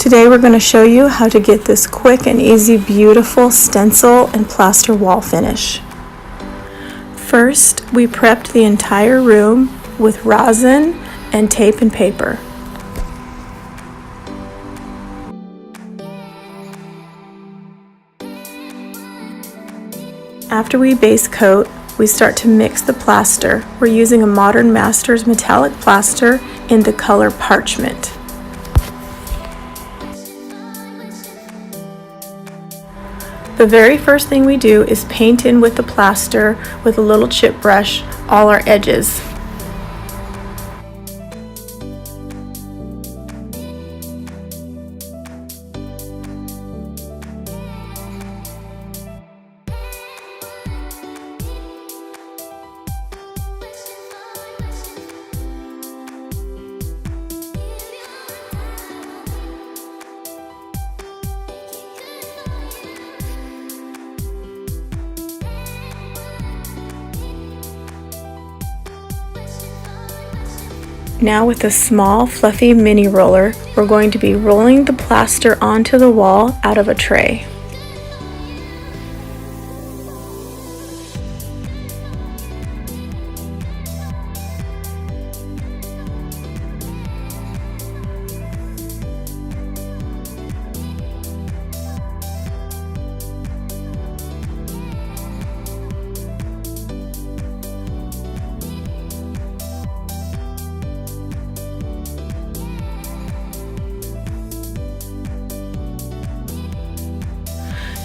Today we're going to show you how to get this quick and easy, beautiful stencil and plaster wall finish. First, we prepped the entire room with rosin and tape and paper. After we base coat, we start to mix the plaster. We're using a modern Masters metallic plaster in the color Parchment. The very first thing we do is paint in with the plaster with a little chip brush all our edges. Now with a small fluffy mini roller, we're going to be rolling the plaster onto the wall out of a tray.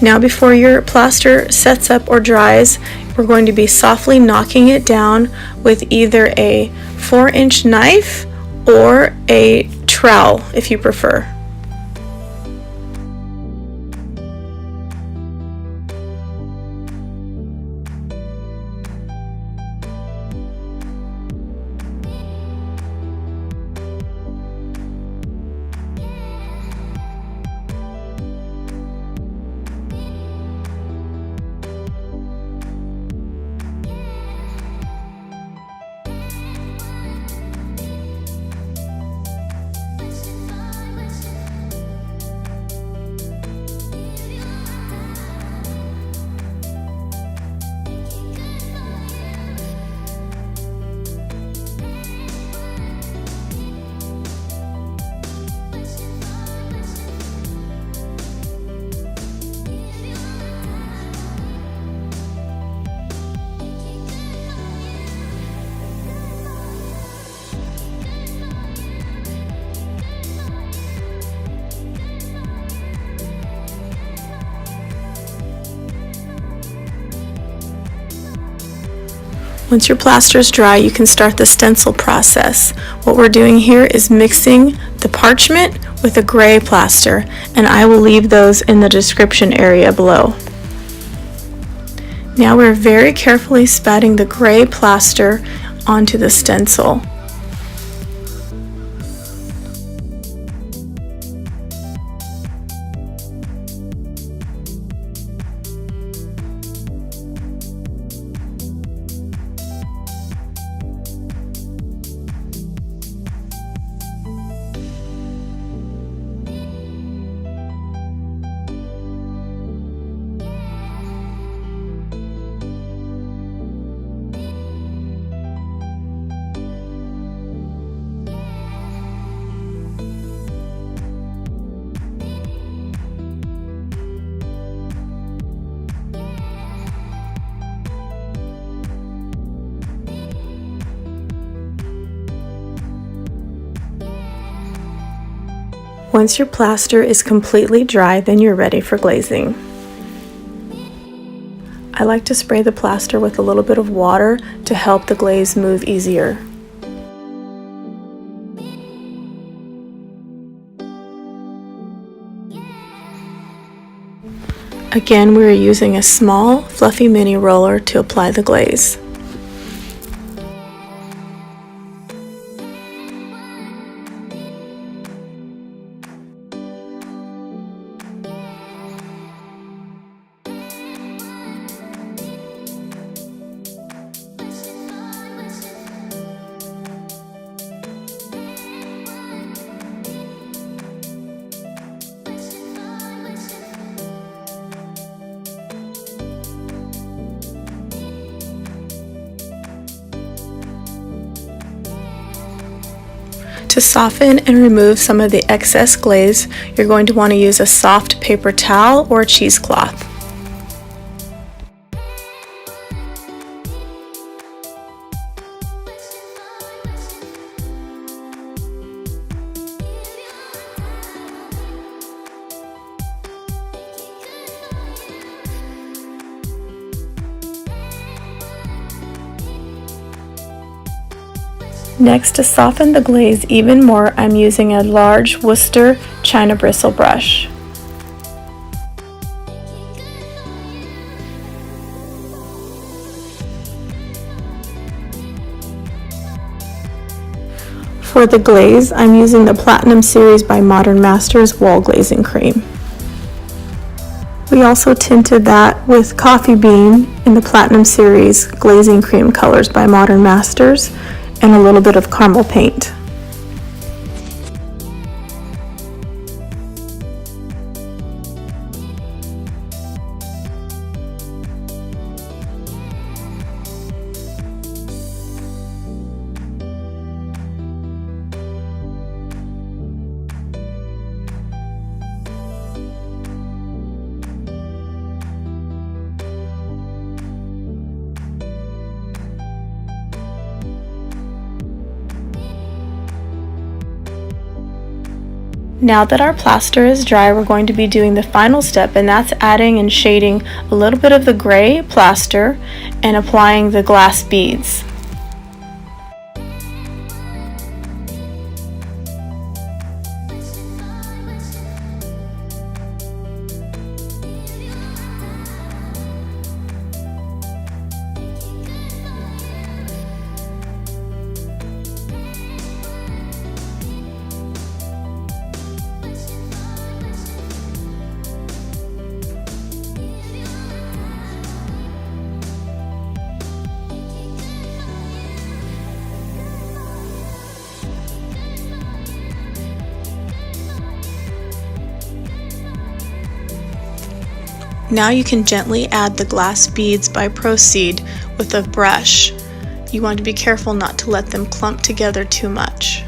Now before your plaster sets up or dries, we're going to be softly knocking it down with either a 4-inch knife or a trowel if you prefer. Once your plaster is dry, you can start the stencil process. What we're doing here is mixing the parchment with a gray plaster, and I will leave those in the description area below. Now we're very carefully spatting the gray plaster onto the stencil. Once your plaster is completely dry, then you're ready for glazing. I like to spray the plaster with a little bit of water to help the glaze move easier. Again, we are using a small, fluffy mini roller to apply the glaze. To soften and remove some of the excess glaze, you're going to want to use a soft paper towel or cheesecloth. Next, to soften the glaze even more, I'm using a large Wooster-China bristle brush. For the glaze, I'm using the Platinum series by Modern Masters wall glazing cream. We also tinted that with Coffee Bean in the Platinum series glazing cream colors by Modern Masters, and a little bit of caramel paint. Now that our plaster is dry, we're going to be doing the final step, and that's adding and shading a little bit of the gray plaster and applying the glass beads. Now you can gently add the glass beads by proceed with a brush. You want to be careful not to let them clump together too much.